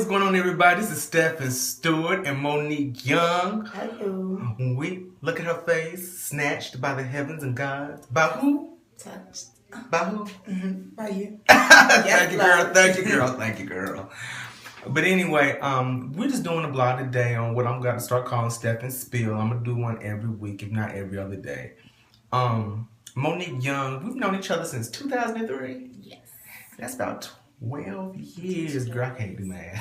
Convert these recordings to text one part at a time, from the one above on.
what's going on, everybody? This is Stephen Stewart and Monique Young. Hello. We look at her face, snatched by the heavens and gods. By who? Touched. By who? By you. Thank you, girl. Thank you, girl. Thank you, girl. But anyway, we're just doing a blog today on what I'm going to start calling Stephen Spill. I'm gonna do one every week, if not every other day. Monique Young, we've known each other since 2003. Yes. That's about 12 years, girl. I can't do math.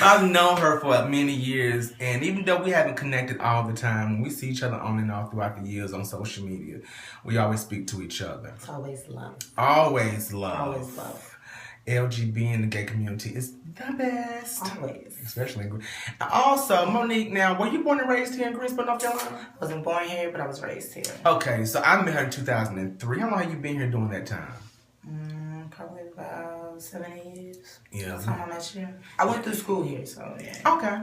I've known her for many years, and even though we haven't connected all the time, when we see each other on and off throughout the years on social media, we always speak to each other. It's always love. Always love. Always love. LGB in the gay community is the best. Always. Especially in Also, Monique, now, were you born and raised here in Greensboro, North Carolina? I wasn't born here, but I was raised here. Okay, so I met her in 2003. How long have you been here during that time? Probably about 7 years. Yeah. Sometime last year. I went through school here, so yeah. Okay.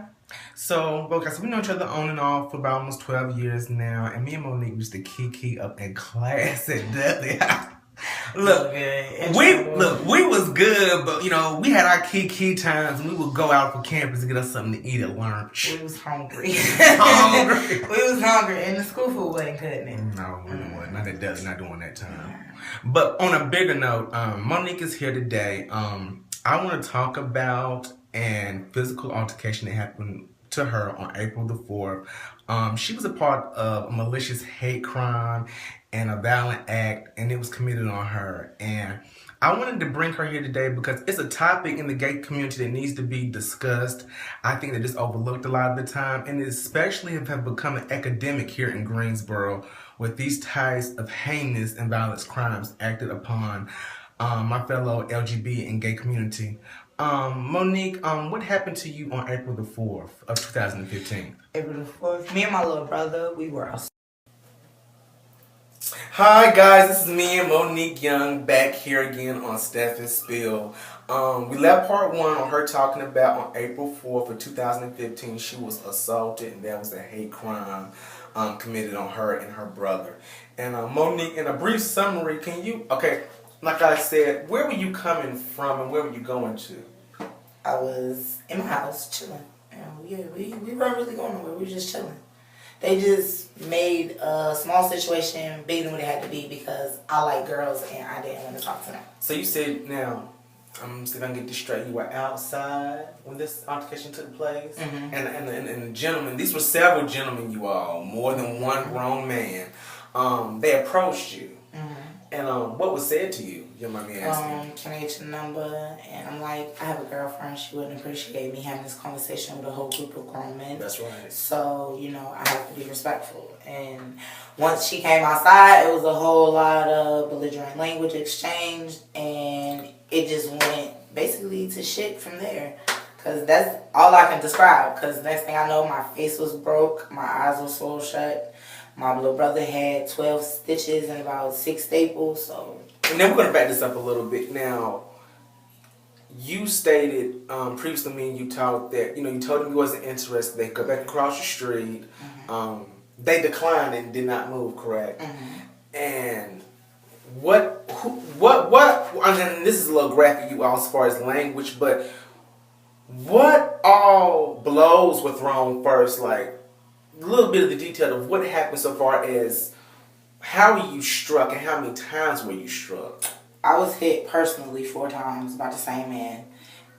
So we know each other on and off for about almost 12 years now, and me and Monique used to kiki up in class at Dudley. Look, we was good, but we had our kiki times, and we would go out for campus to get us something to eat at lunch. We was hungry. Hungry. We was hungry, and the school food wasn't cutting it. No, we wasn't. Not at Dudley, not during that time. But on a bigger note, Monique is here today. I want to talk about an physical altercation that happened to her on April the 4th. She was a part of a malicious hate crime and a violent act, and it was committed on her. And I wanted to bring her here today because it's a topic in the gay community that needs to be discussed. I think that it's overlooked a lot of the time, and especially have become an epidemic here in Greensboro with these types of heinous and violent crimes acted upon my fellow LGBT and gay community. Monique, what happened to you on April the 4th of 2015? April the 4th, me and my little brother, we were outside. Hi guys, this is me and Monique Young back here again on Stephen Spill. We left part 1 on her talking about on April 4th of 2015 she was assaulted, and that was a hate crime committed on her and her brother. And Monique, in a brief summary, like I said, where were you coming from and where were you going to? I was in my house chilling. And we weren't really going nowhere. We were just chilling. They just made a small situation bigger than what it had to be because I like girls and I didn't want to talk to them. So you said, now, I'm still going to get this straight, you were outside when this altercation took place? Mm-hmm. And the gentlemen, these were several gentlemen, you all, more than one grown man. They approached you. Mm-hmm. And what was said to you? You mind me asking? Can I get your number? And I'm like, I have a girlfriend. She wouldn't appreciate me having this conversation with a whole group of grown men. That's right. So, I have to be respectful. And once she came outside, it was a whole lot of belligerent language exchanged. And it just went basically to shit from there. Because that's all I can describe. Because next thing I know, my face was broke. My eyes were swollen shut. My little brother had 12 stitches and about 6 staples, so... And then we're going to back this up a little bit. Now, you stated previously, me and you talked that, you told them you wasn't interested. They go back across the street. Mm-hmm. They declined and did not move, correct? Mm-hmm. And what, and this is a little graphic, you all, as far as language, but what all blows were thrown first, like, a little bit of the detail of what happened so far as how were you struck and how many times were you struck? I was hit personally 4 times by the same man.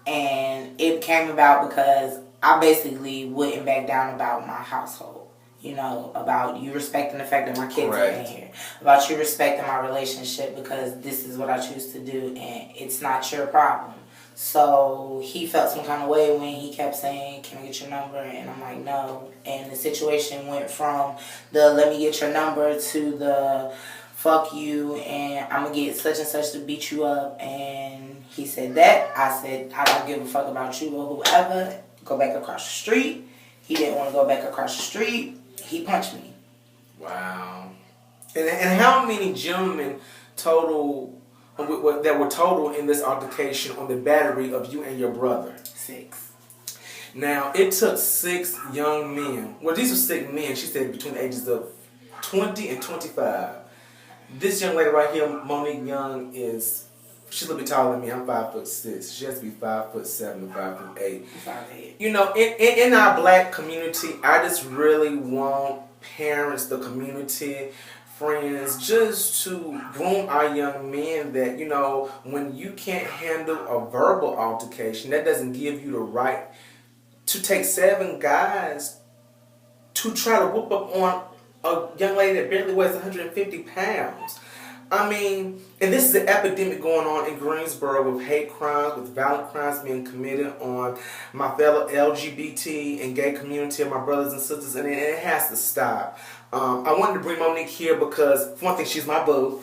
And it came about because I basically wouldn't back down about my household. About you respecting the fact that my kids are in here. About you respecting my relationship because this is what I choose to do and it's not your problem. So he felt some kind of way when he kept saying, can I get your number? And I'm like, no. And the situation went from the let me get your number to the fuck you and I'm going to get such and such to beat you up. And he said that. I said, I don't give a fuck about you or whoever. Go back across the street. He didn't want to go back across the street. He punched me. Wow. And how many gentlemen total... that were total in this altercation on the battery of you and your brother? 6. Now, it took 6 young men. Well, these were 6 men, she said, between the ages of 20 and 25. This young lady right here, Monique Young, is She's a little bit taller than me. I'm 5'6". She has to be 5'7" or 5'8". 5'8". You know, in our black community, I just really want parents, the community, friends, just to groom our young men that, you know, when you can't handle a verbal altercation, that doesn't give you the right to take 7 guys to try to whoop up on a young lady that barely weighs 150 pounds. I mean, and this is an epidemic going on in Greensboro with hate crimes, with violent crimes being committed on my fellow LGBT and gay community and my brothers and sisters, and it has to stop. I wanted to bring Monique here because, for one thing, she's my boo.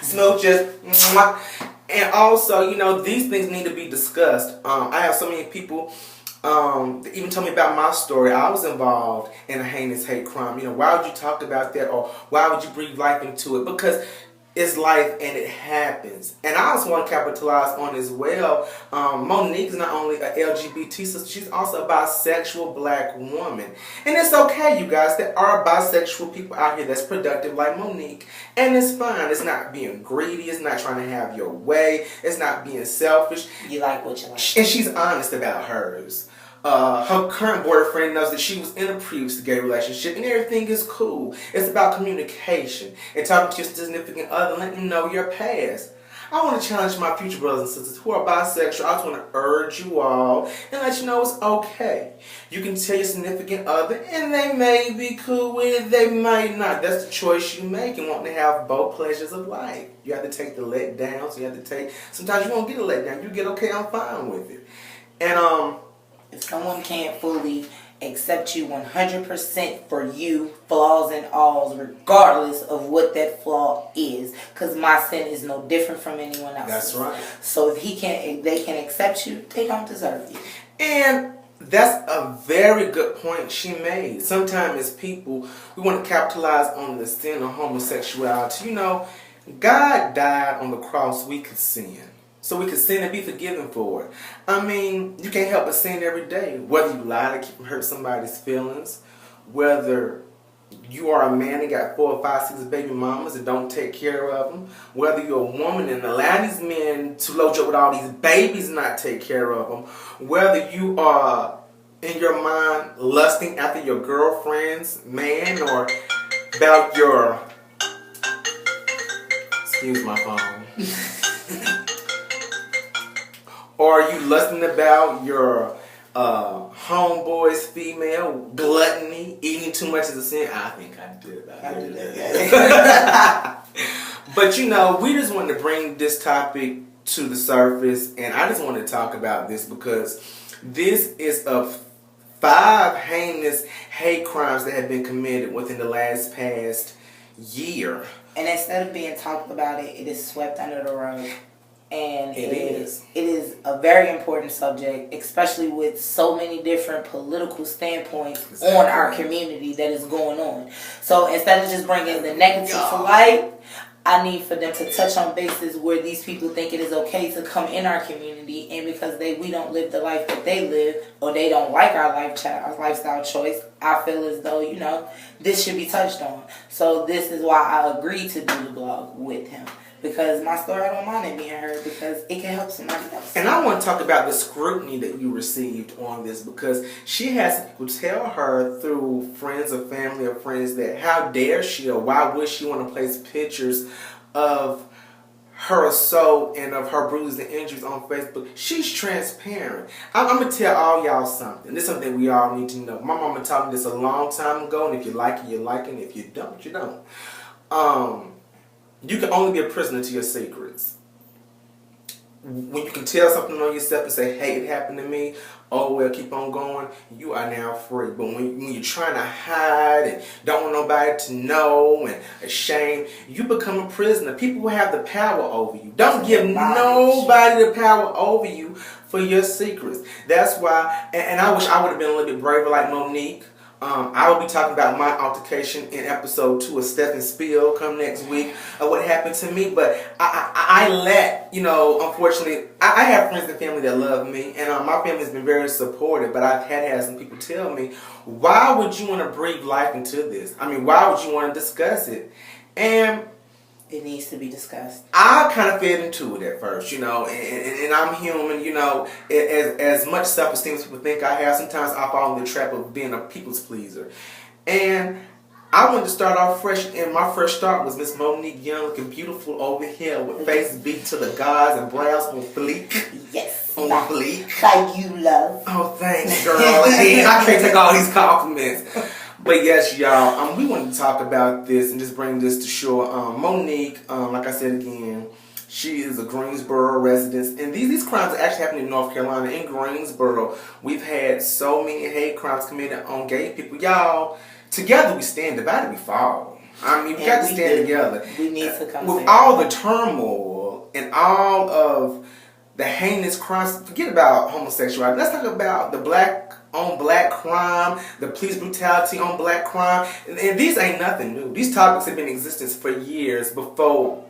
Smooth just, mwah. And also, you know, these things need to be discussed. I have so many people that even told me about my story. I was involved in a heinous hate crime. You know, why would you talk about that, or why would you breathe life into it? Because it's life and it happens. And I also want to capitalize on as well. Monique is not only an LGBT sister, she's also a bisexual black woman. And it's okay, you guys. There are bisexual people out here that's productive like Monique. And it's fine. It's not being greedy. It's not trying to have your way. It's not being selfish. You like what you like. And she's honest about hers. Her current boyfriend knows that she was in a previous gay relationship and everything is cool. It's about communication and talking to your significant other, letting them know your past. I want to challenge my future brothers and sisters who are bisexual. I just want to urge you all and let you know it's okay. You can tell your significant other and they may be cool with it, they might not. That's the choice you make and want to have both pleasures of life. You have to take the let downs. You have to take, sometimes you won't get a let down. You get okay, I'm fine with it. And if someone can't fully accept you 100% for you, flaws and alls, regardless of what that flaw is, because my sin is no different from anyone else's. That's right. So if they can't accept you, they don't deserve you. And that's a very good point she made. Sometimes as people, we want to capitalize on the sin of homosexuality. You know, God died on the cross we could sin. So we could sin and be forgiven for it. I mean, you can't help but sin every day. Whether you lie to keep from hurt somebody's feelings, whether you are a man that got 4 or 5, 6 baby mamas that don't take care of them, whether you're a woman and allow these men to load you up with all these babies and not take care of them, whether you are in your mind lusting after your girlfriend's man or about your, excuse my phone, or are you lusting about your homeboy's female, gluttony, eating too much is a sin? I think I did. But you know, we just wanted to bring this topic to the surface, and I just wanted to talk about this because this is of 5 heinous hate crimes that have been committed within the past year. And instead of being talked about it is swept under the rug. And it is a very important subject, especially with so many different political standpoints on our community that is going on. So instead of just bringing the negative to light, I need for them to touch on bases where these people think it is okay to come in our community, and because we don't live the life that they live, or they don't like our lifestyle choice, I feel as though, you know, this should be touched on. So this is why I agreed to do the blog with him. Because my story, I don't mind it being heard because it can help somebody else. And I want to talk about the scrutiny that you received on this, because she has people tell her through friends or family or friends that how dare she, or why would she want to place pictures of her assault and of her bruises and injuries on Facebook. She's transparent. I'm going to tell all y'all something. This is something we all need to know. My mama taught me this a long time ago, and if you like it, you like it, and if you don't, you don't. You can only be a prisoner to your secrets. When you can tell something on yourself and say, hey, it happened to me, oh well, keep on going, you are now free. But when you're trying to hide and don't want nobody to know and ashamed, you become a prisoner. People will have the power over you. Don't give nobody the power over you for your secrets. That's why, and I wish I would have been a little bit braver like Monique. I will be talking about my altercation in episode 2 of Steph and Spill come next week of what happened to me. But I let, you know, unfortunately, I have friends and family that love me, and my family has been very supportive, but I've had some people tell me, why would you want to breathe life into this? I mean, why would you want to discuss it? And It needs to be discussed. I kind of fed into it at first, and I'm human, as much self-esteem as people think I have, sometimes I fall in the trap of being a people's pleaser. And I wanted to start off fresh, and my first start was Miss Monique Young, looking beautiful over here with face beat to the gods and brows on fleek. Yes. On fleek. Like you love. Oh, thanks, girl. I can't take all these compliments. But yes, y'all, we wanted to talk about this and just bring this to shore. Monique, like I said again, she is a Greensboro resident, and these crimes are actually happening in North Carolina, in Greensboro. We've had so many hate crimes committed on gay people. Y'all, together we stand, divided we fall. I mean, we got to stand together. We need to come with together. all the turmoil and all of the heinous crimes. Forget about homosexuality. Let's talk about the black on black crime, the police brutality on black crime. And these ain't nothing new. These topics have been in existence for years before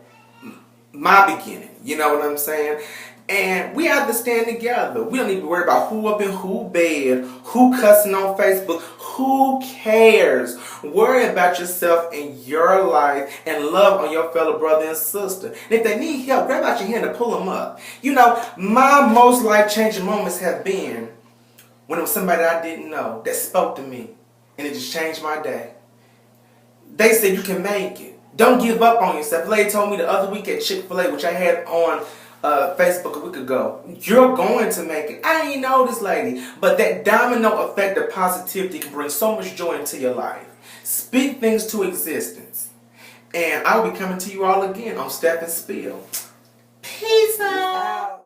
my beginning. You know what I'm saying? And we have to stand together. We don't need to worry about who up in who bed, who cussing on Facebook. Who cares? Worry about yourself and your life and love on your fellow brother and sister. And if they need help, grab out your hand and pull them up. My most life-changing moments have been when it was somebody I didn't know that spoke to me, and it just changed my day. They said you can make it. Don't give up on yourself. A lady told me the other week at Chick-fil-A, which I had on Facebook a week ago, you're going to make it. I ain't know this lady, but that domino effect of positivity can bring so much joy into your life. Speak things to existence. And I will be coming to you all again on Step and Spill. Peace out.